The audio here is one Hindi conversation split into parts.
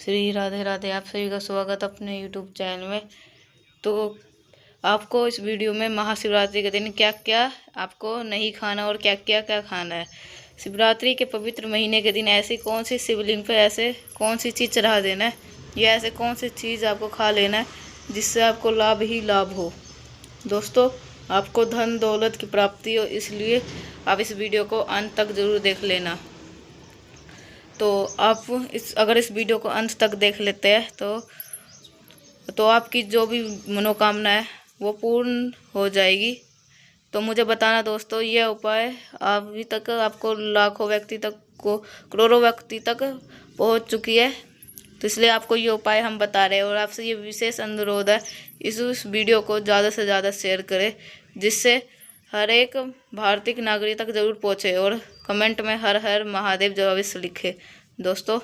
श्री राधे राधे। आप सभी का स्वागत अपने यूट्यूब चैनल में। तो आपको इस वीडियो में महाशिवरात्रि के दिन क्या क्या आपको नहीं खाना और क्या क्या खाना है। शिवरात्रि के पवित्र महीने के दिन ऐसी कौन सी शिवलिंग पे ऐसे कौन सी चीज़ चढ़ा देना है या ऐसे कौन सी चीज़ आपको खा लेना है जिससे आपको लाभ ही लाभ हो। दोस्तों, आपको धन दौलत की प्राप्ति हो, इसलिए आप इस वीडियो को अंत तक ज़रूर देख लेना। तो आप अगर इस वीडियो को अंत तक देख लेते हैं तो आपकी जो भी मनोकामना है वो पूर्ण हो जाएगी। तो मुझे बताना दोस्तों, यह उपाय अभी तक आपको लाखों व्यक्ति तक को करोड़ों व्यक्ति तक पहुंच चुकी है। तो इसलिए आपको ये उपाय हम बता रहे हैं और आपसे ये विशेष अनुरोध है, इस वीडियो को ज़्यादा से ज़्यादा शेयर करें जिससे हर एक भारतीय नागरिक तक जरूर पहुँचे और कमेंट में हर हर महादेव जो अवश्य लिखे। दोस्तों,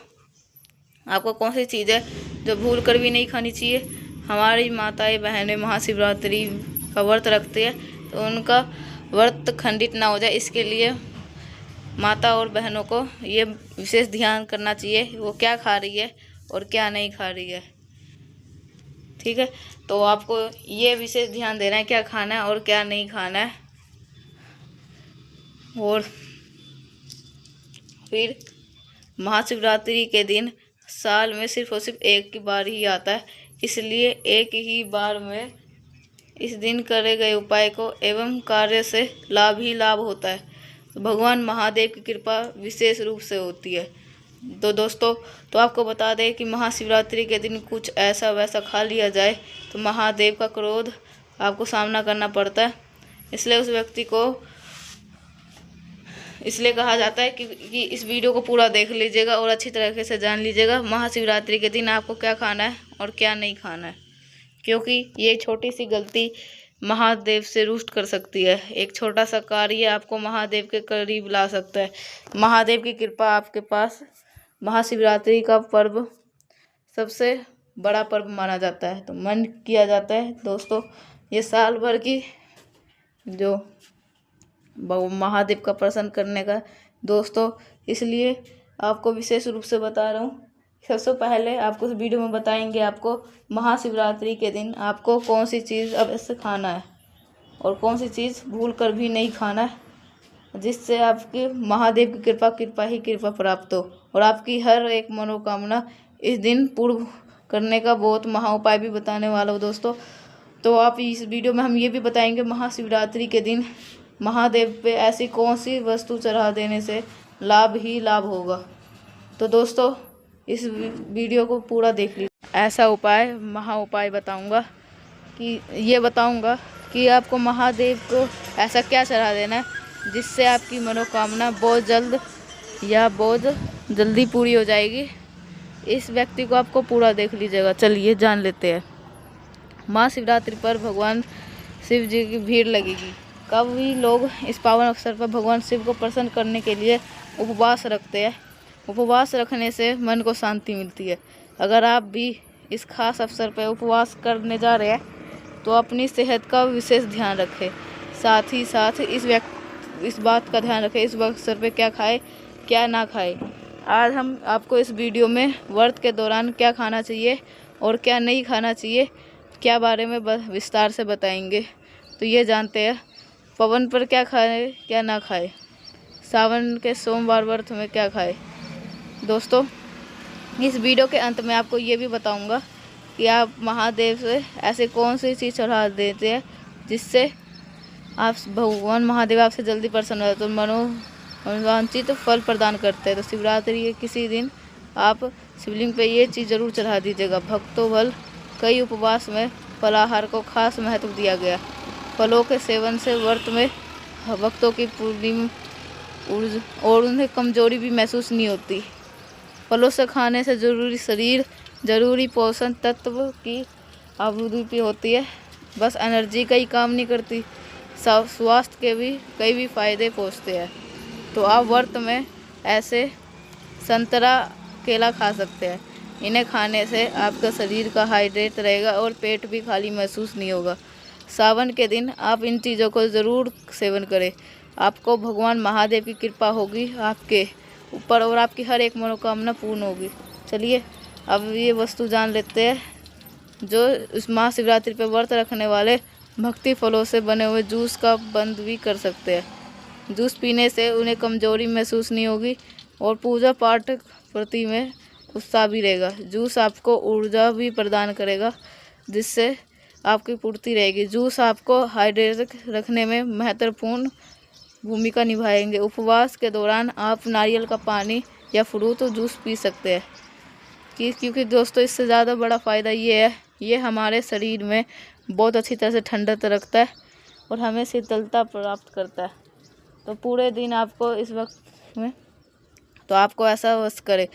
आपको कौन सी चीज़ है जो भूल कर भी नहीं खानी चाहिए। हमारी माताएं बहनें महाशिवरात्रि का व्रत रखती है तो उनका व्रत खंडित ना हो जाए, इसके लिए माता और बहनों को ये विशेष ध्यान करना चाहिए वो क्या खा रही है और क्या नहीं खा रही है। ठीक है, तो आपको ये विशेष ध्यान देना है क्या खाना है और क्या नहीं खाना है। और फिर महाशिवरात्रि के दिन साल में सिर्फ और सिर्फ एक ही बार ही आता है, इसलिए एक ही बार में इस दिन करे गए उपाय को एवं कार्य से लाभ ही लाभ होता है। तो भगवान महादेव की कृपा विशेष रूप से होती है। तो दोस्तों, तो आपको बता दें कि महाशिवरात्रि के दिन कुछ ऐसा वैसा खा लिया जाए तो महादेव का क्रोध आपको सामना करना पड़ता है। इसलिए उस व्यक्ति को इसलिए कहा जाता है कि इस वीडियो को पूरा देख लीजिएगा और अच्छी तरीके से जान लीजिएगा महाशिवरात्रि के दिन आपको क्या खाना है और क्या नहीं खाना है, क्योंकि ये छोटी सी गलती महादेव से रुष्ट कर सकती है। एक छोटा सा कार्य आपको महादेव के करीब ला सकता है। महादेव की कृपा आपके पास महाशिवरात्रि का पर्व सबसे बड़ा पर्व माना जाता है, तो मन किया जाता है दोस्तों ये साल भर की जो महादेव का प्रसन्न करने का। दोस्तों, इसलिए आपको विशेष रूप से बता रहा हूँ। सबसे पहले आपको इस वीडियो में बताएंगे आपको महाशिवरात्रि के दिन आपको कौन सी चीज़ अवश्य खाना है और कौन सी चीज़ भूल कर भी नहीं खाना है जिससे आपके महादेव की कृपा ही कृपा प्राप्त हो और आपकी हर एक मनोकामना इस दिन पूर्ण करने का बहुत महा उपाय भी बताने वाला हो। दोस्तों, तो आप इस वीडियो में हम ये भी बताएंगे महाशिवरात्रि के दिन महादेव पे ऐसी कौन सी वस्तु चढ़ा देने से लाभ ही लाभ होगा। तो दोस्तों, इस वीडियो को पूरा देख लीजिए। ऐसा उपाय महा उपाय बताऊंगा कि आपको महादेव को ऐसा क्या चढ़ा देना है जिससे आपकी मनोकामना बहुत जल्दी पूरी हो जाएगी। इस व्यक्ति को आपको पूरा देख लीजिएगा। चलिए जान लेते हैं। महाशिवरात्रि पर भगवान शिव जी की भीड़ लगेगी। कभी लोग इस पावन अवसर पर भगवान शिव को प्रसन्न करने के लिए उपवास रखते हैं। उपवास रखने से मन को शांति मिलती है। अगर आप भी इस खास अवसर पर उपवास करने जा रहे हैं तो अपनी सेहत का विशेष ध्यान रखें। साथ ही साथ इस बात का ध्यान रखें इस अवसर पर क्या खाए क्या ना खाए। आज हम आपको इस वीडियो में व्रत के दौरान क्या खाना चाहिए और क्या नहीं खाना चाहिए क्या बारे में विस्तार से बताएंगे। तो ये जानते हैं पवन पर क्या खाए क्या ना खाए, सावन के सोमवार व्रत में क्या खाए। दोस्तों, इस वीडियो के अंत में आपको ये भी बताऊंगा कि आप महादेव से ऐसे कौन सी चीज़ चढ़ा देते हैं जिससे आप भगवान महादेव आपसे जल्दी प्रसन्न हो तो मनोवांछित फल प्रदान करते हैं। तो शिवरात्रि के किसी दिन आप शिवलिंग पे ये चीज़ ज़रूर चढ़ा दीजिएगा। भक्तों बल कई उपवास में फलाहार को खास महत्व दिया गया। फलों के सेवन से व्रत में भक्तों की पूरी ऊर्जा और उन्हें कमजोरी भी महसूस नहीं होती। फलों से खाने से जरूरी पोषण तत्व की आपूर्ति होती है। बस एनर्जी का ही काम नहीं करती, स्वास्थ्य के भी कई फायदे पहुँचते हैं। तो आप व्रत में ऐसे संतरा केला खा सकते हैं। इन्हें खाने से आपका शरीर का हाइड्रेट रहेगा और पेट भी खाली महसूस नहीं होगा। सावन के दिन आप इन चीज़ों को ज़रूर सेवन करें। आपको भगवान महादेव की कृपा होगी आपके ऊपर और आपकी हर एक मनोकामना पूर्ण होगी। चलिए अब ये वस्तु जान लेते हैं। जो इस महाशिवरात्रि पर व्रत रखने वाले भक्ति फलों से बने हुए जूस का बंद भी कर सकते हैं। जूस पीने से उन्हें कमजोरी महसूस नहीं होगी और पूजा पाठ प्रति में उत्साह भी रहेगा। जूस आपको ऊर्जा भी प्रदान करेगा, जिससे आपकी पूर्ति रहेगी। जूस आपको हाइड्रेट रखने में महत्वपूर्ण भूमिका निभाएंगे। उपवास के दौरान आप नारियल का पानी या फ्रूट जूस पी सकते हैं क्योंकि दोस्तों इससे ज़्यादा बड़ा फ़ायदा ये है, ये हमारे शरीर में बहुत अच्छी तरह से ठंडक रखता है और हमें शीतलता प्राप्त करता है। तो पूरे दिन आपको इस वक्त में तो आपको ऐसा वस्तु करे।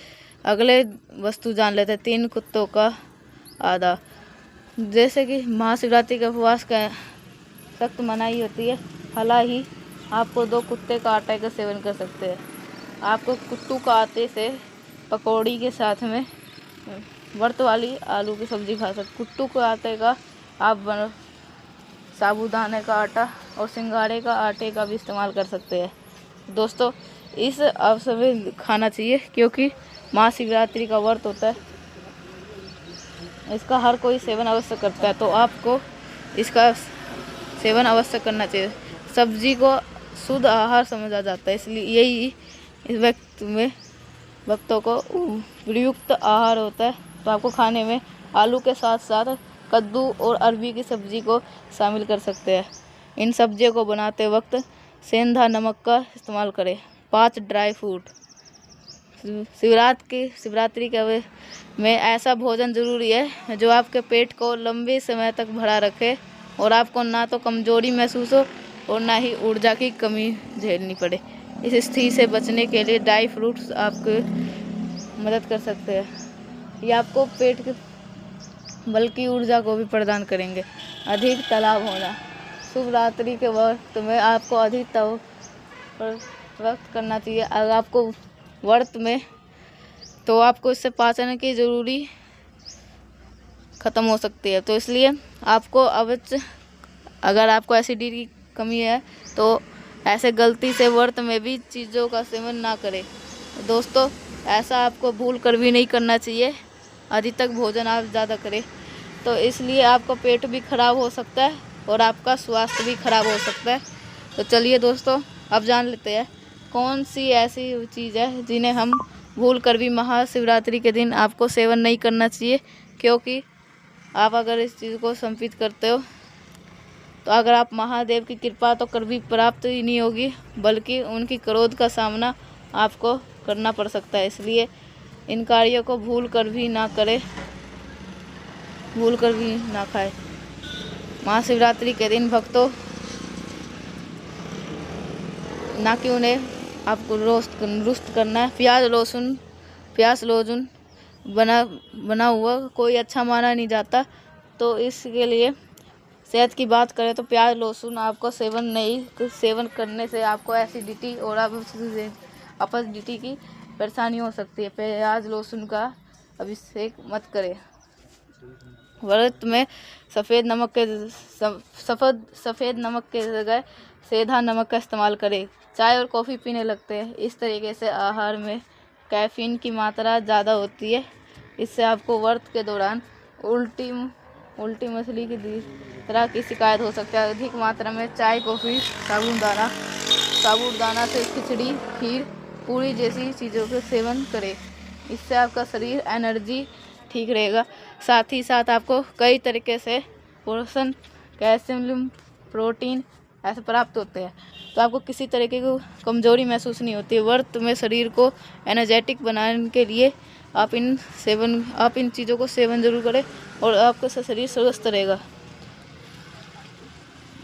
अगले वस्तु जान लेते हैं 3 कुत्तों का आधा। जैसे कि महाशिवरात्रि के उपवास का सख्त मनाही होती है, हालांकि आपको 2 कुत्ते का आटे का सेवन कर सकते हैं। आपको कुट्टू का आटे से पकौड़ी के साथ में व्रत वाली आलू की सब्जी खा सकते। कुट्टू के आटे का आप साबूदाने का आटा और सिंघाड़े का आटे का भी इस्तेमाल कर सकते हैं। दोस्तों इस अवसर में खाना चाहिए क्योंकि महाशिवरात्रि का व्रत होता है, इसका हर कोई सेवन अवश्य करता है, तो आपको इसका सेवन अवश्य करना चाहिए। सब्जी को शुद्ध आहार समझा जाता है, इसलिए यही इस वक्त में भक्तों को प्रयुक्त आहार होता है। तो आपको खाने में आलू के साथ साथ कद्दू और अरबी की सब्जी को शामिल कर सकते हैं। इन सब्जियों को बनाते वक्त सेंधा नमक का इस्तेमाल करें। 5 ड्राई फ्रूट। शिवरात्रि के में ऐसा भोजन जरूरी है जो आपके पेट को लंबे समय तक भरा रखे और आपको ना तो कमजोरी महसूस हो और ना ही ऊर्जा की कमी झेलनी पड़े। इस स्थिति से बचने के लिए ड्राई फ्रूट्स आपको मदद कर सकते हैं। ये आपको पेट के बल्कि ऊर्जा को भी प्रदान करेंगे। अधिक तलाव होना। शिवरात्रि के वक्त में आपको अधिक तव वक्त करना चाहिए। अगर आपको व्रत में तो आपको इससे पाचन की जरूरी ख़त्म हो सकती है, तो इसलिए आपको अवश्य, अगर आपको एसिडिटी की कमी है तो ऐसे गलती से व्रत में भी चीज़ों का सेवन ना करें। दोस्तों ऐसा आपको भूल कर भी नहीं करना चाहिए। अधिक तक भोजन आप ज़्यादा करें तो इसलिए आपका पेट भी खराब हो सकता है और आपका स्वास्थ्य भी खराब हो सकता है। तो चलिए दोस्तों अब जान लेते हैं कौन सी ऐसी चीज़ है जिन्हें हम भूल कर भी महाशिवरात्रि के दिन आपको सेवन नहीं करना चाहिए, क्योंकि आप अगर इस चीज़ को संपित करते हो तो अगर आप महादेव की कृपा तो कभी प्राप्त ही नहीं होगी, बल्कि उनकी क्रोध का सामना आपको करना पड़ सकता है। इसलिए इन कार्यों को भूल कर भी ना करें, भूल कर भी ना खाएं। महाशिवरात्रि के दिन भक्तों ना कि उन्हें आपको रुष्ट करना है। प्याज लहसुन बना हुआ कोई अच्छा माना नहीं जाता, तो इसके लिए सेहत की बात करें तो प्याज लहसुन आपको सेवन करने से आपको एसिडिटी और अपच की परेशानी हो सकती है। प्याज लहसुन का अभिषेक मत करें। व्रत में सफ़ेद नमक के जगह सेंधा नमक का इस्तेमाल करें। चाय और कॉफ़ी पीने लगते हैं, इस तरीके से आहार में कैफीन की मात्रा ज़्यादा होती है। इससे आपको व्रत के दौरान उल्टी मछली की तरह की शिकायत हो सकती है। अधिक मात्रा में चाय कॉफ़ी साबूदाना से खिचड़ी खीर पूरी जैसी चीज़ों का सेवन करें। इससे आपका शरीर एनर्जी ठीक रहेगा। साथ ही साथ आपको कई तरीके से पोषण कैल्शियम प्रोटीन ऐसे प्राप्त होते हैं, तो आपको किसी तरीके की कमजोरी महसूस नहीं होती। व्रत में शरीर को एनर्जेटिक बनाने के लिए आप इन चीज़ों को सेवन जरूर करें और आपका शरीर स्वस्थ रहेगा।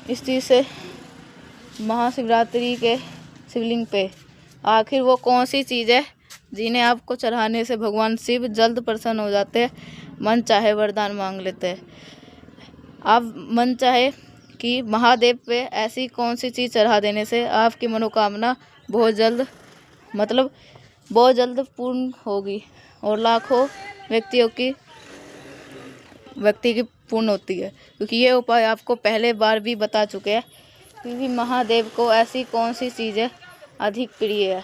इस चीज़ से महाशिवरात्रि के शिवलिंग पे आखिर वो कौन सी चीज़ है जिन्हें आपको चढ़ाने से भगवान शिव जल्द प्रसन्न हो जाते हैं, मन चाहे वरदान मांग लेते हैं। आप मन चाहे कि महादेव पे ऐसी कौन सी चीज़ चढ़ा देने से आपकी मनोकामना बहुत जल्द पूर्ण होगी और लाखों व्यक्ति की पूर्ण होती है, क्योंकि ये उपाय आपको पहले बार भी बता चुके हैं। क्योंकि महादेव को ऐसी कौन सी चीज़ें अधिक प्रिय है।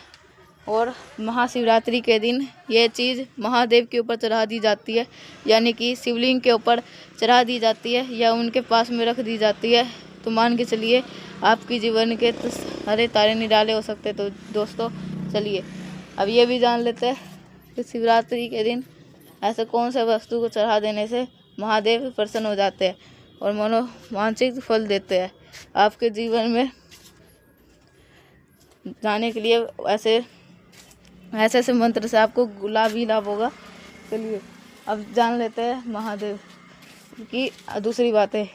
और महाशिवरात्रि के दिन ये चीज़ महादेव के ऊपर चढ़ा दी जाती है, यानी कि शिवलिंग के ऊपर चढ़ा दी जाती है या उनके पास में रख दी जाती है। तो मान के चलिए आपकी जीवन के तो सारे तारे निराले हो सकते हैं। तो दोस्तों चलिए अब ये भी जान लेते हैं कि शिवरात्रि के दिन ऐसे कौन से वस्तु को चढ़ा देने से महादेव प्रसन्न हो जाते हैं और मानसिक फल देते हैं। आपके जीवन में जाने के लिए ऐसे ऐसे मंत्र से आपको लाभ ही लाभ होगा। चलिए अब जान लेते हैं महादेव की दूसरी बातें।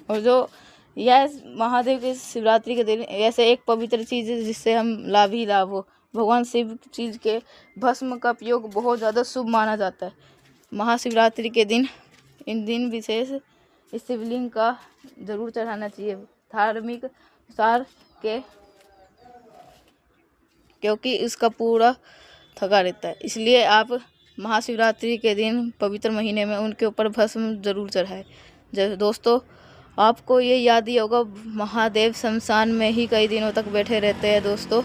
और जो यह महादेव के शिवरात्रि के दिन ऐसे एक पवित्र चीज़ है जिससे हम लाभ ही लाभ हो। भगवान शिव चीज़ के भस्म का उपयोग बहुत ज़्यादा शुभ माना जाता है। महाशिवरात्रि के दिन इन दिन विशेष इस शिवलिंग का जरूर चढ़ाना चाहिए धार्मिक अनुसार के, क्योंकि इसका पूरा थका रहता है। इसलिए आप महाशिवरात्रि के दिन पवित्र महीने में उनके ऊपर भस्म जरूर चढ़ाएं। जैसे दोस्तों आपको ये याद ही होगा महादेव शमशान में ही कई दिनों तक बैठे रहते हैं दोस्तों।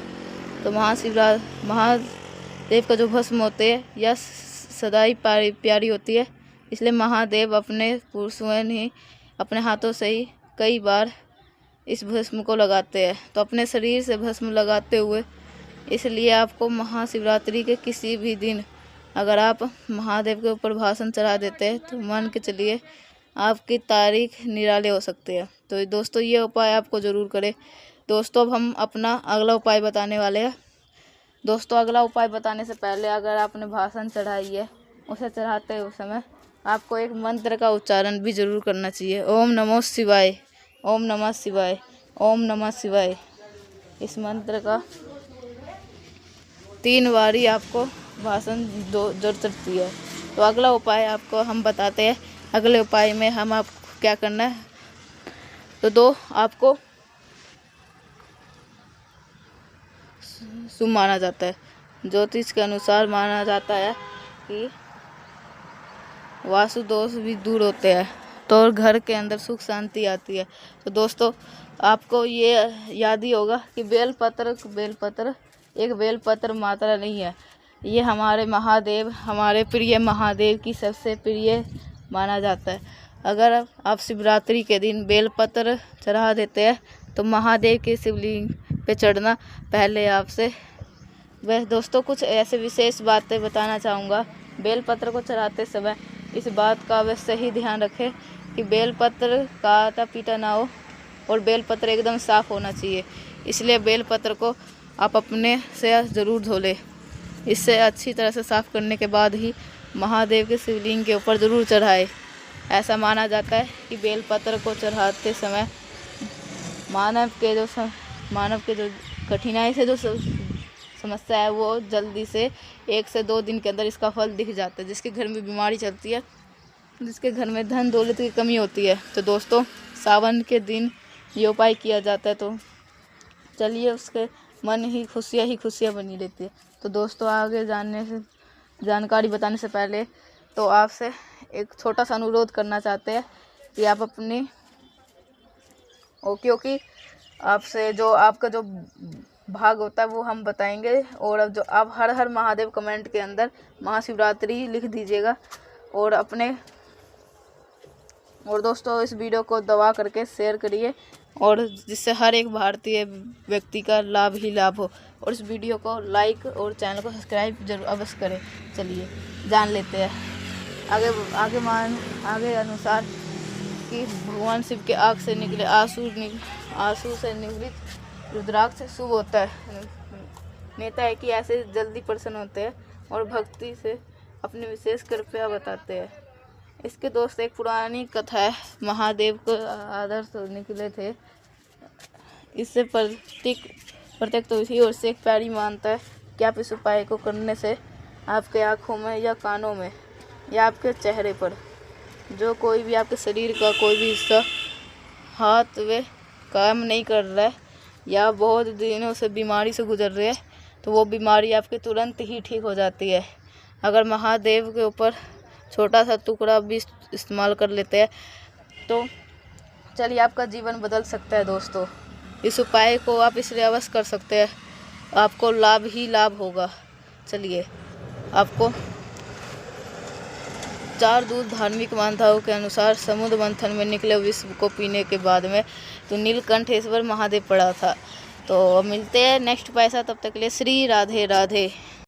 तो महादेव का जो भस्म होते हैं यह सदाई प्यारी होती है। इसलिए महादेव अपने स्वयं ही अपने हाथों से ही कई बार इस भस्म को लगाते हैं। तो अपने शरीर से भस्म लगाते हुए इसलिए आपको महाशिवरात्रि के किसी भी दिन अगर आप महादेव के ऊपर भाषण चढ़ा देते हैं तो मान के चलिए आपकी तारीख निराले हो सकते हैं। तो दोस्तों ये उपाय आपको ज़रूर करें। दोस्तों अब हम अपना अगला उपाय बताने वाले हैं। दोस्तों अगला उपाय बताने से पहले अगर आपने भाषण चढ़ाई है उसे चढ़ाते हुए समय आपको एक मंत्र का उच्चारण भी ज़रूर करना चाहिए। ओम नमो शिवाय, ओम नमः शिवाय, ओम नमः शिवाय। इस मंत्र का 3 बारी आपको भाषण जरूर चढ़ती है। तो अगला उपाय आपको हम बताते हैं। अगले उपाय में हम आपको क्या करना है, तो आपको शुभ माना जाता है। ज्योतिष के अनुसार माना जाता है कि वास्तु दोष भी दूर होते हैं तो घर के अंदर सुख शांति आती है। तो दोस्तों आपको ये याद ही होगा कि बेलपत्र एक बेलपत्र मात्रा नहीं है, ये हमारे महादेव, हमारे प्रिय महादेव की सबसे प्रिय माना जाता है। अगर आप शिवरात्रि के दिन बेलपत्र चढ़ा देते हैं तो महादेव के शिवलिंग पे चढ़ना पहले आपसे वह दोस्तों कुछ ऐसे विशेष बातें बताना चाहूँगा। बेलपत्र को चढ़ाते समय इस बात का अवश्य ही ध्यान रखें कि बेलपत्र काटा पीटा ना हो और बेलपत्र एकदम साफ़ होना चाहिए। इसलिए बेलपत्र को आप अपने से ज़रूर धो लें। इससे अच्छी तरह से साफ़ करने के बाद ही महादेव के शिवलिंग के ऊपर ज़रूर चढ़ाए। ऐसा माना जाता है कि बेलपत्र को चढ़ाते समय मानव के जो कठिनाई से जो समस्या है वो जल्दी से 1 से 2 दिन के अंदर इसका फल दिख जाता है। जिसके घर में बीमारी चलती है, जिसके घर में धन दौलत की कमी होती है, तो दोस्तों सावन के दिन ये उपाय किया जाता है। तो चलिए उसके मन ही खुशियाँ बनी रहती है। तो दोस्तों आगे जानकारी बताने से पहले तो आपसे एक छोटा सा अनुरोध करना चाहते हैं कि आप अपनी क्योंकि आपसे जो आपका जो भाग होता है वो हम बताएंगे। और अब जो आप हर हर महादेव कमेंट के अंदर महाशिवरात्रि लिख दीजिएगा और दोस्तों इस वीडियो को दबा करके शेयर करिए और जिससे हर एक भारतीय व्यक्ति का लाभ ही लाभ हो। और इस वीडियो को लाइक और चैनल को सब्सक्राइब जरूर अवश्य करें। चलिए जान लेते हैं आगे अनुसार कि भगवान शिव के आँख से निकले आंसू से निवृत्त रुद्राक्ष शुभ होता है। नेता है कि ऐसे जल्दी प्रसन्न होते हैं और भक्ति से अपनी विशेष कृपया बताते हैं। इसके दोस्त एक पुरानी कथा है। महादेव को आदर्श निकले थे, इससे प्रत्येक तो इसी ओर से एक प्यारी मानता है कि आप इस उपाय को करने से आपके आँखों में या कानों में या आपके चेहरे पर जो कोई भी आपके शरीर का कोई भी हिस्सा हाथ वे काम नहीं कर रहा है या बहुत दिनों से बीमारी से गुजर रहे हैं तो वो बीमारी आपके तुरंत ही ठीक हो जाती है। अगर महादेव के ऊपर छोटा सा टुकड़ा भी इस्तेमाल कर लेते हैं तो चलिए आपका जीवन बदल सकता है। दोस्तों इस उपाय को आप इसलिए अवश्य कर सकते हैं आपको लाभ ही लाभ होगा। चलिए, आपको 4 दूत धार्मिक मान्यताओं के अनुसार समुद्र मंथन में निकले विष को पीने के बाद में तो नीलकंठेश्वर महादेव पड़ा था। तो अब मिलते हैं नेक्स्ट पैसा, तब तक के लिए श्री राधे राधे।